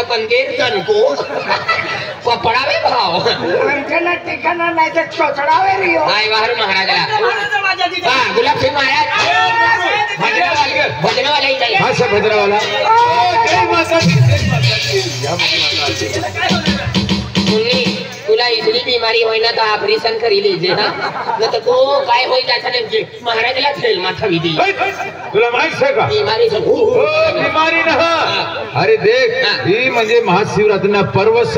पंदेर तनको पपड़ावे भाव अंकल ठिकाना नाही तर चोचडावे रियो हाय बाहर महाराजाला हां गुलाब सिंह महाराज भजन वाला ही चाहिए हां सब भजन वाला जय माता दी मुन्नी तुला इतनी बीमारी होई ना तो ऑपरेशन करी लीजिए हां न तो को काय होई त्याचा नेमके महाराजाला खेळ माथा विधी तुला माहित आहे का बीमारी से बीमारी ना अरे देख ही म्हणजे महाशिवरात्रीना पर्वस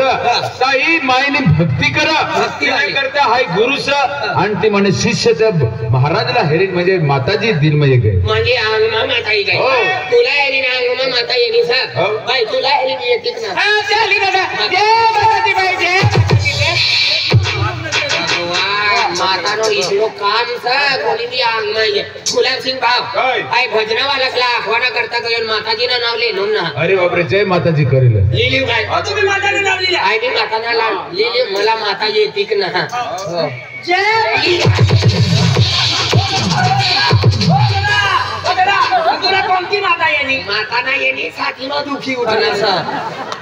ताई मायने भक्ती करा भक्ती नाही करता हाय गुरुस आणि ती म्हणे शिष्य त्या महाराजाला हेरीन म्हणजे माताजी दिल म्हणजे काय म्हणजे अंगमा माता ही काय तुला हेरीन अंगमा माता येणी सा बाई तुला हेरीन येते ना हां चाली दादा जय माताजी बाई जय माता नो इतनो काम सा बोली दी अंगमा ये गुलाब सिंह भाव हाय भजना वाला कला आखवाना करता गयो माताजी ना नाव ले ना अरे बापरे जय माताजी करेल लिली काय तुम्ही माताने नाव लिहिले हाय मी माताना नाव लिहिले मला माता येते की ना जय तुला कोणती माता येणी माता ना येणी साथी नो दुखी उठना सा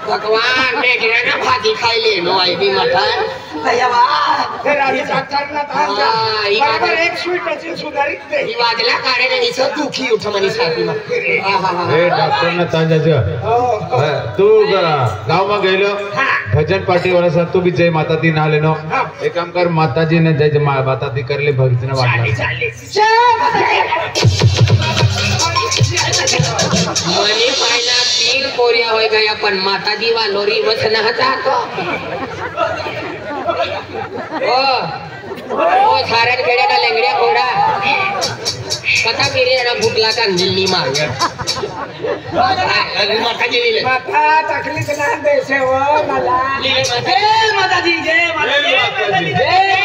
भगवान ने गिराना भाजी खायले नो आई दी माता भैया हे राणी साकारना थांबा बरोबर एक स्वीट असेल सुधारित दे ही वाजला कारण हिच दुखी उठ मनी साथी मा हे डॉक्टर ना तांजाच्या तू गाव मा गेलो भजन पार्टी वाला सर तू भी जय माता दी ना लेनो एक काम कर माताजी ने जय माता दी करले भक्ति ने वाटला मनी पाहिला 3 पोरिया होय गया पण माता दी वालोरी वचन हजातो ओ सारन खेड्या का लेंगड्या घोडा कथा फिरे ना भूकला का दिल्ली मार माता जी लिहिले माता तकलीफ ना देसे वो मला माताजी जय माताजी जय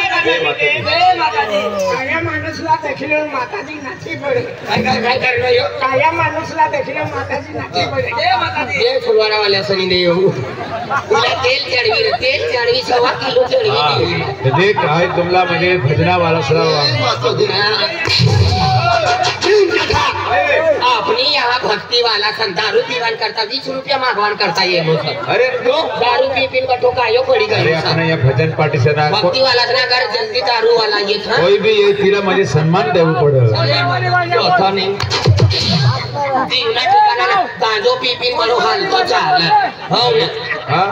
माताजी काया माणूसला देखील माताजी नाची पडे काय करनो यो काया माणूसला देखील माताजी नाची पडे जय माताजी जय फुलवारा वाल्या सनी दे यो तुला तेल चढवी 1.25 किलो चढवी देख काय तुमला म्हणजे भजना वाला सराव अपनी यहाँ भक्ति वाला सन दारू पीवान करता 20 रुपया मागवान करता ये अरे तो दारू पी पी बटो कायो पड़ी गई अरे अपने यहाँ भजन पार्टी से ना भक्ति वाला ना अगर जल्दी दारू वाला ये था कोई भी ये तिला मुझे सम्मान देव पड़े चौथा नहीं तीना ठिकाना गांजो पी पी मनो हाल तो चाल हो ना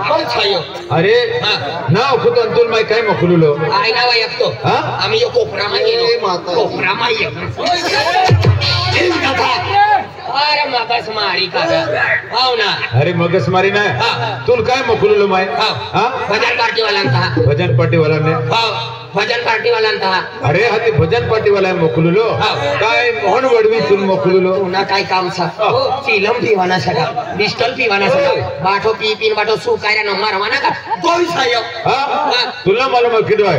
कोण छायो अरे ना खुद अंतुल माय काय मखलुलो आई ना वाय तो आम्ही यो कोपरा माय कोपरा माय अरे मगस मारी का हो ना अरे मगस मारी ना तुल काय मखलुलो माय भजन पार्टी वाला था भजन पार्टी वाला ने भजन पार्टी वाला था अरे हाती भजन पार्टी वाला मोकलुलो काय मोहन वडवी तुल मोकलुलो ना काय काम सा चिलम पीवाना सका बिस्टल पीवाना सका बाठो पी पीन बाठो सुकायरा न मारवाना का कोई सायो तुला मालूम है किदो है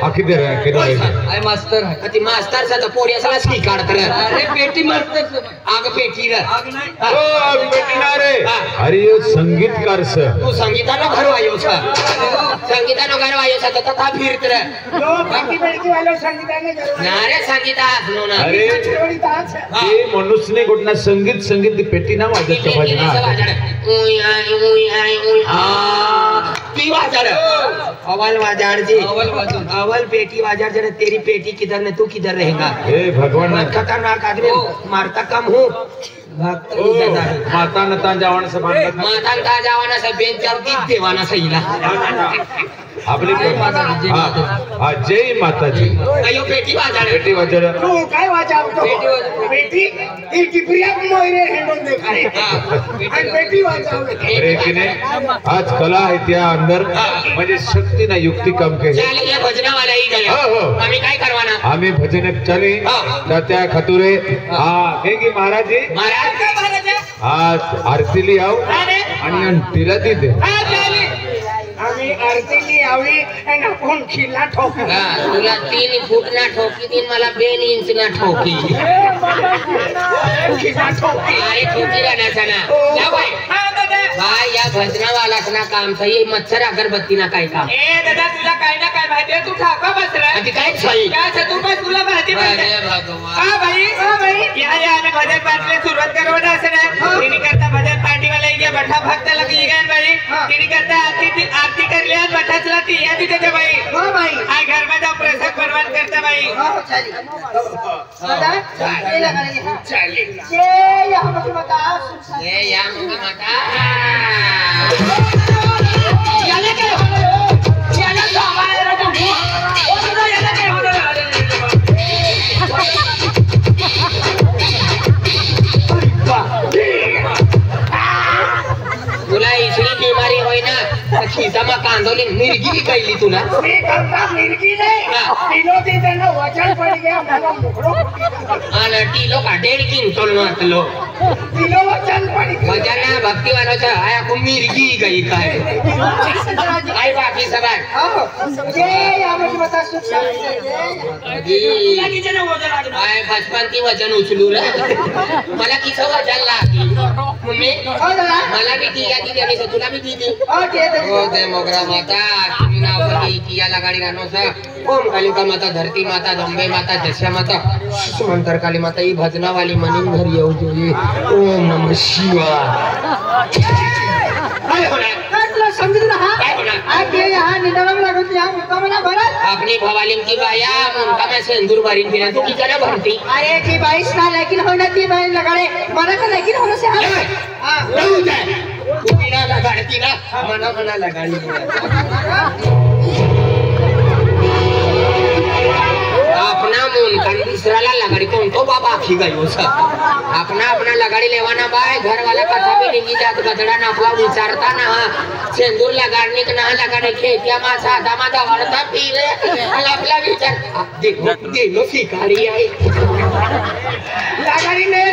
आखी दे रहा है किदो है आय मास्टर है अति मास्टर सा तो पोरिया साला स्की काढ कर अरे पेटी मास्टर आग पेटी रे आग नाही ओ पेटी ना रे अरे यो संगीतकार स तू संगीतानो घर वायो सा संगीतानो घर वायो सा तथा फिरत रे लो बाकी बेटी वाले संगीताने ना रे संगीता नो ना अरे ये मनुष्य ने घटना संगीत दी पेटी ना वाजत भजना उई आई आ ती वाजर अवल वाजार जी अवल पेटी वाजार जरा तेरी पेटी किधर ने तू किधर रहेगा हे भगवान खतरनाक आदमी मारता कम हूँ माता नता जावाना से माता नता जावाना से बेन जल्दी देवाना सहीला आपली जय माताजी अयो पेटी वाजार तू काय वाजवतो पेटी ही टिपरिया मोयरे हेडून देखाय आणि पेटी वाजवते अरे की नाही आज कला आहे त्या अंदर म्हणजे शक्ती ना युक्ती काम केली चाले या भजना वाला ही गया आम्ही काय करवाना आम्ही भजन चाले त्या खतुरे हे की महाराज जी महाराज काय महाराज आज आरतीली आव आणि तिला तिथे आम्ही आरतीली आवी आणि आपण खिल्ला ठोकू तुला 3 फूट ना ठोकी दिन मला 2 इंच ना ठोकी खिल्ला ठोकी अरे ठोकी राहण्याचा ना जा बाय भाई या भजना वाला ना काम सही मच्छर अगरबत्ती ना काय काम ए दादा तुला काय ना काय माहिती तू ठाका बसला आणि काय सही काय तू बस तुला अरे भगवान हा भाई या आम्ही भजन पाठले सुरुवात करवना असे ना तिने करता भजन पार्टी वाला इथे बठा भक्त लगी गए भाई तिने करता आरती कर लिया बठा चला ती या देते भाई हो भाई आय घर में जाओ प्रसाद बर्बाद करता भाई हो चली दादा ये लगाएंगे चलिए ये यहाँ पर बता ये या माता याले के हो याले तो हमारे रखो ओ तो याले के हो तुला इसली बीमारी होई ना खिसामा कांदोली मिरगी कैली तुला मी करता मिर्गी नहीं किलो दी देना वजन पड़ गया मेरा मुखड़ो आणि टीलो का 1.5 क्विंटल नसलो किलो वजन पड़ गया वजन भक्ती वालो छ आया को मिरगी गई काय आई बाकी सब ये यहाँ पर बता सुन आय बचपन की वजन उचलू रे मला किती वजन लागली मम्मी मला भी ती यादी देणे से तुला भी दी दी ओ दे मोगरा माता तुम्ही नाव करी किया लगाडी रानो सा ओम कालिका माता धरती माता दंबे माता दशा माता सुमंतर काली माता ही भजना वाली मनी घर येऊ जोई ओम नमः शिवाय काय होणार समझ रहा काय होणार आप ये यहाँ निडरम लगो यहाँ मुकाबला भरत अपनी भवालीम की बाया उनका मैं सिंदूर भरीन फिरा तू की तरह भरती अरे की 22 ना लेकिन होना थी भाई लगाड़े मना का लेकिन होना से हाँ रहू जाए तू बिना लगाड़ती ना मना मना लगाड़ी अपना मून कान दुसऱ्याला लगाडी कोणतो बाबा आखी गई हो सर अपना अपना लगाडी लेवाना बाय घर वाला कथा भी निघी जात गदडा ना आपला विचारता ना सिंदूर लगाडणी ना लगाडे खेत्या मा साधा माता वरता पीले आपला विचार देखो शिकारी आहे लगाड़ी ने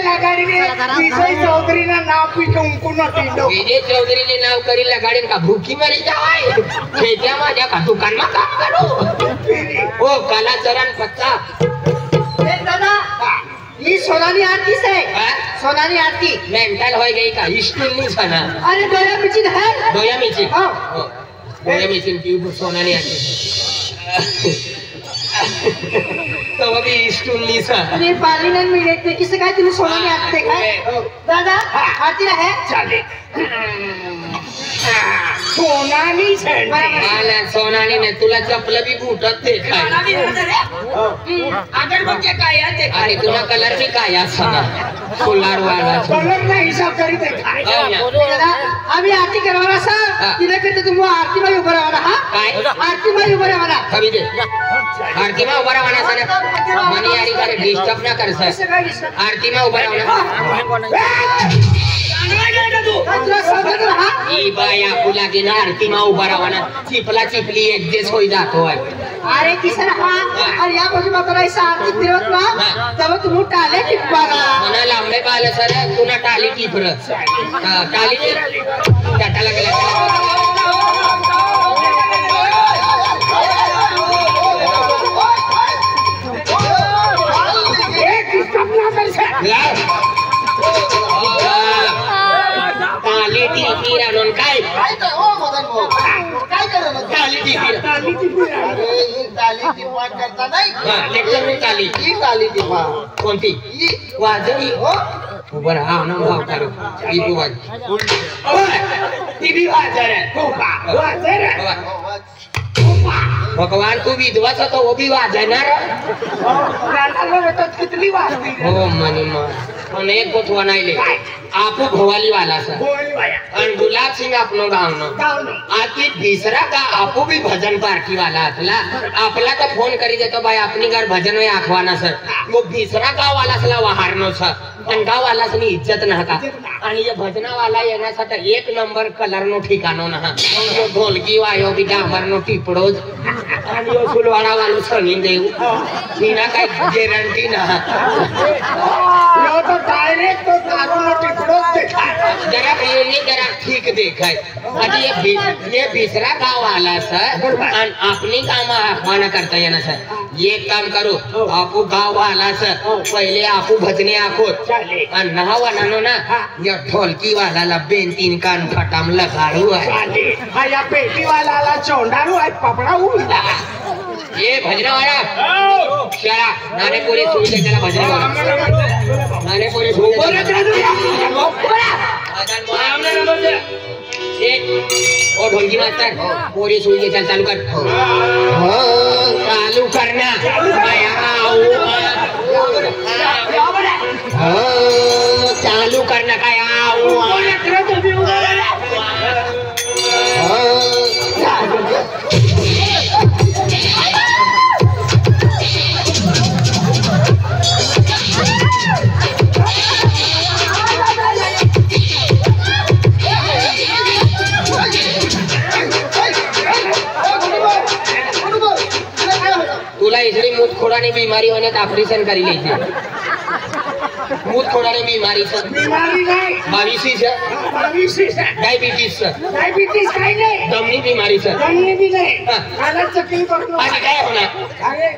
विजय चौधरी ना नाम पी के उनको न टीलो विजय चौधरी ने नाव करी लगाडी का भूखी मरी जाय खेत्या माझ्या का दुकान मा काम करू ओ काला चरण पत्ता दादा ये सोनाली आरती से सोनाली आरती मेंटल हो गई का स्कूल नहीं छना अरे दोया मिचिन है दोया मिचिन हाँ दोया मिचिन की सोनाली आरती तो अभी स्कूल नहीं छा अरे पार्लिमेंट में देखते किसे कहा तुमने सोनाली आरती देखा है दादा आरती ना है चले सोनाली से आला सोनाली ने तुला चपल भी बूटत देखा अगरबत्ती काय आहे ते अरे तुला कलर भी काय असा सोलार वाला कलर ना हिसाब करी देखा दादा अभी आरती करवाना सा तिने करते तुम आरती में ऊपर आवाना हा काय आरती में ऊपर आवाना कभी दे आरती में ऊपर आवाना सा मनी यारी करे डिस्टर्ब ना कर सर आरती में ऊपर आवाना ई बाय आपू लागे ना आरती में ऊपर आवाना चिपला चिपली एडजस्ट होई जातो आहे अरे किसन हा अरे या मुझे बता ऐसा आरती फिरत ना तब तुम टाले टिपागा मना लांबे बाल सर तू ना टाली टिपर टाली टाटा लागला ताली टिपी रानून काय तो ओ मदन भाऊ काय करत ताली टिपी ताली टिपी अरे ही ताली टिपा करता नाही लेक्चर में ताली ही ताली टिपा कोणती वाजवी हो ऊपर हा ना भाव करो ई बुवाज ती भी वाजर है कोपा वाजर भगवान तू विधवा तो वो भी वाजणार गाना तो कितनी वाजती हो मनी मा अनेक गोठवा नाहीले आपू भवाली वाला सर बोल भाया आणि गुलाब सिंह आपनो गाव न गाव न आती तीसरा का आपू भी भजन पार्टी वाला असला आपला तो फोन करी देतो भाई अपनी घर भजन में आखवाना सर वो तीसरा गाव वाला असला वहारनो सर आणि गाव वाला सनी इज्जत नका आणि ये भजना वाला येण्यासाठी एक नंबर कलर नो ठिकाणो ना ढोलकी वायो बी डांबर नो टिपडोज आणि यो फुलवाडा वालो सनीन देऊ नीना काय गॅरंटी ना यो तो डायरेक्ट तो दारू नो टिपड़ो देखा जरा ये जरा ठीक देखाय आणि ये बीसरा गाव आला सर आणि अपनी काम आखवाना करता येणार सर एक काम करू आपू गाव आला सर पहिले आपू भजने आखोत आणि नहावानानो ना या ढोलकी वाला बेन तीन कान फटाम लगाडू आहे हा या पेटी वाला चोंडारू आहे पपडा उडा ये भजनवाला चला नाने पोरे सुविधा त्याला भजनवाला नाने पोरे ओ ढोलकी मास्तर पोरे सुविधा चल चालू कर चालू करना चालू करना काय तुला इसलिए मुंह खोड़ाने बीमारी होने का ऑपरेशन करी लेते मुंह खोड़ाने बीमारी से बीमारी नहीं बाविसी से डायबिटीज से डायबिटीज काही नाही दमनी बीमारी से दमनी भी नहीं हाँ। कानात चक्री पकडलो आज काय होणार अरे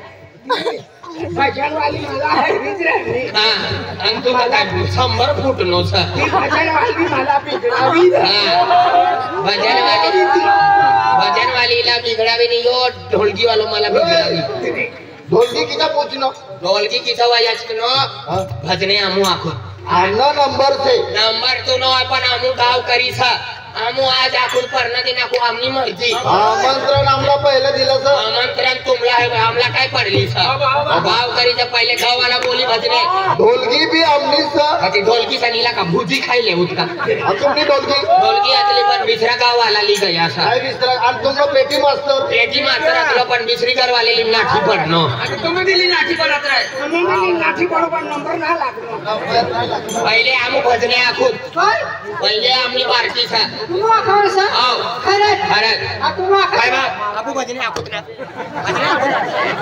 भजनवाली मला बिघडली हां आणि तू काय 100 फूट नो सा ती भजनवाली मला बिघडावी भजनवालीला बिघडावी नाही हो ढोलकी वालो मला बिघडावी ढोलकी किती पोचनो ढोलकी किसा वाजायचं नो भजने आमू आखो आना नंबर से नंबर तो नो आपण आमू गाव करीसा आमू आज आखून परणा दिन आखू आमनी मर्जी आमंत्रण आम्हाला पहिलं दिलं सर आमंत्रण तुमला है आमला काय पडली सा गाव करीचा पहिले गाववाला बोली भजने ढोलकी भी आमनी सर अति ढोलकी सनीला का भुजी खाइले उठका तुमची ढोलकी ढोलकी आतली पण बिसरा गाववाला ली गया सा काय विसरा आणि तुमचं पेटी मास्तर पेटी मात्र आतलो पण बिसरी करवालेली नाठी पडनो तुम्ही दिली नाठी पडत रे म्हणून नाठी बरोबर नंबर ना लागलो पहिले आमू भजने आखून पहिले आमनी पार्टी सा तू आखावर सा आओ खरं खरं तू आखावर काय बा आपू भजने आखूत ना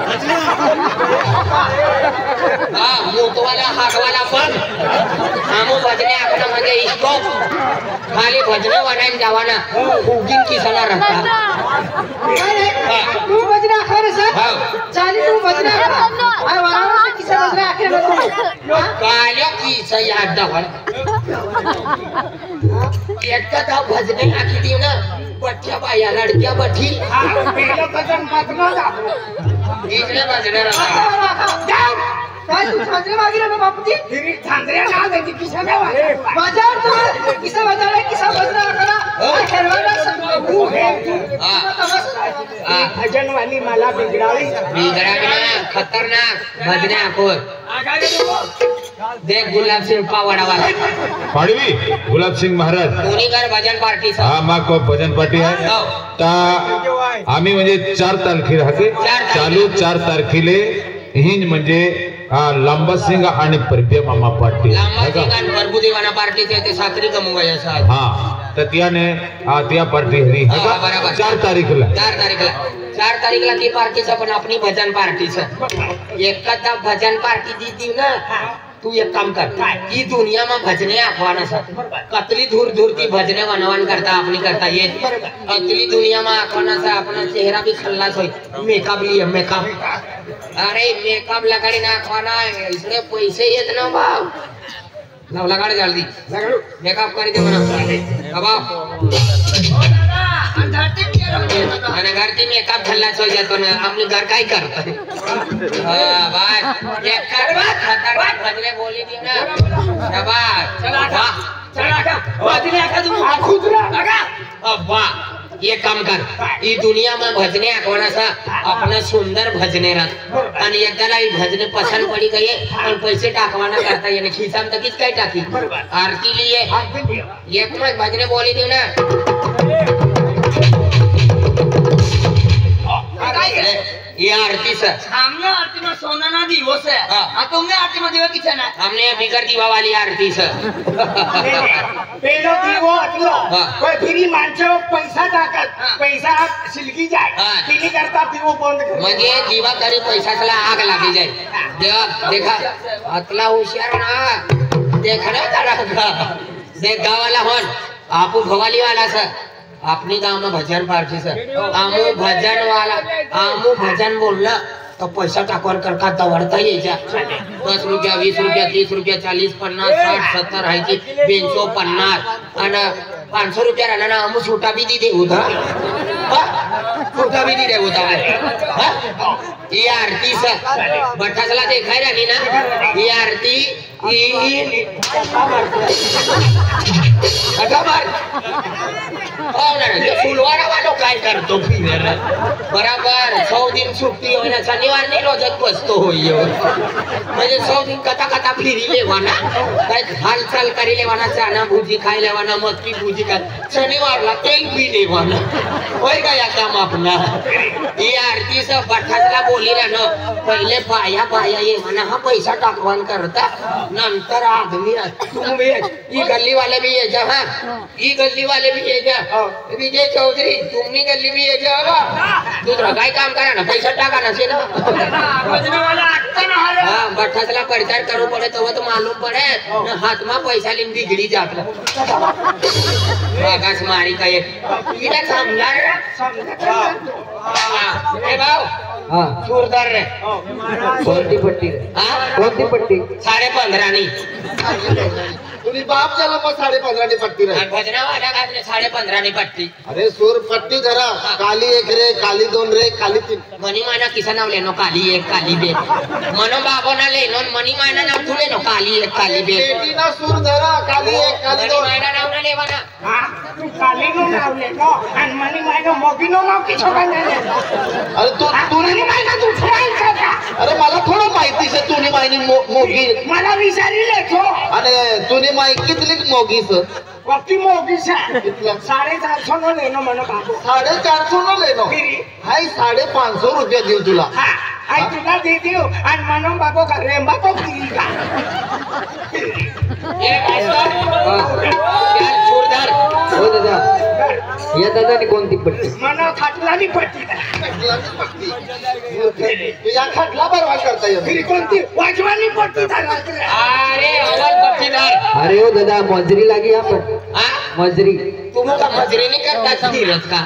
भजने हां मोठवाला हाकवाला पण आमू भजने आखना म्हणजे इसको खाली भजने वनाइन जावाना फुगिन किसना रहता तू भजन आखावर सा हां चाली तू भजन आखावर आय वाला किसा भजन आखे नको काल्या किसा याद दाखवा एकदा भजने आखी दी ना बठ्या बाया लडक्या बठी पहिलं भजन मागणं दाखव इकडे भजने राहा काय तू छांद्रे मागे ना बापूजी हिरी छांद्रे ना देती किसा काय बाजार तू किसा बाजार किसा भजन आखला ठरवायला सांगू हे भजनवाली मला बिघडावी खतरनाक भजने आखो देख गुलाब सिंह पावड़ा वाला पाडवी गुलाब सिंग महाराज दोन्ही घर भजन पार्टी सा हा माक भजन पार्टी आहे ता आम्ही म्हणजे 4 तारखेला हाके चालू 4 तारखेले हिंज म्हणजे लांबा सिंग आणि परब्या मामा पार्टी लांबा सिंग आणि प्रभू देवाना पार्टी ते साखरी कमवाय असा हा तर त्याने त्या पार्टी हरी हा, बरोबर. 4 तारीखला 4 तारीखला ती पार्टीचा पण आपली भजन पार्टीचा एखादा भजन पार्टी दी ना तू एक काम कर ही दुनिया में भजने आखवाना सा कतली दूर दूर की भजने वनवन करता अपनी करता ये कतली दुनिया में आखवाना सा अपना चेहरा भी खल्लास होई मेकअप लिए मेकअप अरे मेकअप लगाड़ी ना आखवाना है इसलिए पैसे येत ना भाव लव लगाड़ जल्दी मेकअप कर दे बना बाबा અને ઘરથી મેકઅપ ખલ્લાસ હોઈ જતો ને આમની ઘર કાઈ કરતો ભાઈ એક ખતરનાક ભજને બોલી દી ને શાબાશ ચલા ભજને આખા તું આખુદરા લગા વાહ ये काम कर ई दुनिया में भजने आखवाना सा अपना सुंदर भजने रख आणि एकदाला ई भजने पसंद पड़ी गई और पैसे टाकवाना करता यानी खिसा में तकीच काय टाकी आरती लिए एक में भजने बोली दी ना ये आरती से हमने आरती में सोना ना दी वो से तुमने आरती में दिवा किचन है हमने बिगर दीवा वाली आरती से पहिलो दिवो अटलो कोई फिरी माणसं पैसा टाकत पैसा शिलकी जाय तिने करता दिवो बंद कर म्हणजे दीवा करी पैसा चला आग लागी जाए देखा अतला होशियार ना देखना जरा देख गावाला होन आपू भवाली वाला सर अपनी गांव में भजन पार्टी सर आमू भजन वाला आमू भजन बोलना तो पैसा टाकवर करता दवड़ता ही जा 10 रुपया 20 रुपया 30 रुपया 40 50 60 70 है की 250 50 અને 500 रुपया रहना ना आमू छोटा भी दी दे उधर कुठं भी नहीं रे होता है ये आरती सा बठासला देखाय राणी ना ही आरती फुलवारा वालों काय करतो फिर बराबर 100 दिन छुट्टी हो ना शनिवार नहीं रोजत बसतो होई म्हणजे 100 दिन कथा फिरी लेवाना काय हालचाल करी लेवाना चना भुजी खाई लेवाना मक्की भुजी खा शनिवारला तेल पी लेवाना होय का या काम अपना ही आरती से बठासला बोली ना पहिले पाया ये म्हणा हा पैसा टाकवान करता नंतर आदमी तुम्ही ही गल्ली वाले भी ये जा ही गल्ली वाले भी ये जा विजय चौधरी तुम्ही गल्ली भी ये जा दुसरा काय काम करा ना पैसा टाका ना से ना हाँ बठासला प्रचार करू पड़े तो मालूम पड़े हाथ में पैसा लेन बिगड़ी जात आकाश मारी का ये इधर समझा ए भाऊ हा सूरदार रे कोणती पट्टी हाँ कोणती पट्टी 15.5 नहीं तुम्ही बाप झाला मग 15.5 पट्टी रे भजना वाला का 15.5 नहीं पट्टी अरे सूर पट्टी धरा काली 1 रे काली 2 रे काली 3 मनी मायना किसा नाव लेनो काली 1 काली 2 मनो बाबो ना लेनो मनी मायना नाव तू लेनो काली 1 काली 2 पेटी ना सूर धरा काली 1 काली मनी 2 मायना नाव ना लेवाना तू कालीनो नाव लेनो आणि मनी मायनो मोगीनो नाव किछो काय नाही अरे तू मनी मायना तू ठरायचा का अरे मला थोडं माहिती से तूने मायनी मोगी मला विचारी लेखो आणि तूने माय कितली मोगी सर वक्ती मोगीस आहे 450 नो लेनो मनो बाबू 450 न लेनो हाय 550 रुपया देऊ तुला हा आई तुला दे देऊ आणि मनो बाबू का रेंबा तो पिली का ए मास्टर यार सूरदार हो दादा या दादाने कोणती पट्टी मनो खाटलानी पट्टी तू या खटला बरवाद करता येईल फिर कोणती वाजवानी पट्टी धरायची अरे अवल पट्टीदार अरे हो दादा मजरी लागी आपण हाँ मजरी तुम का मजरी नहीं करता धीरज का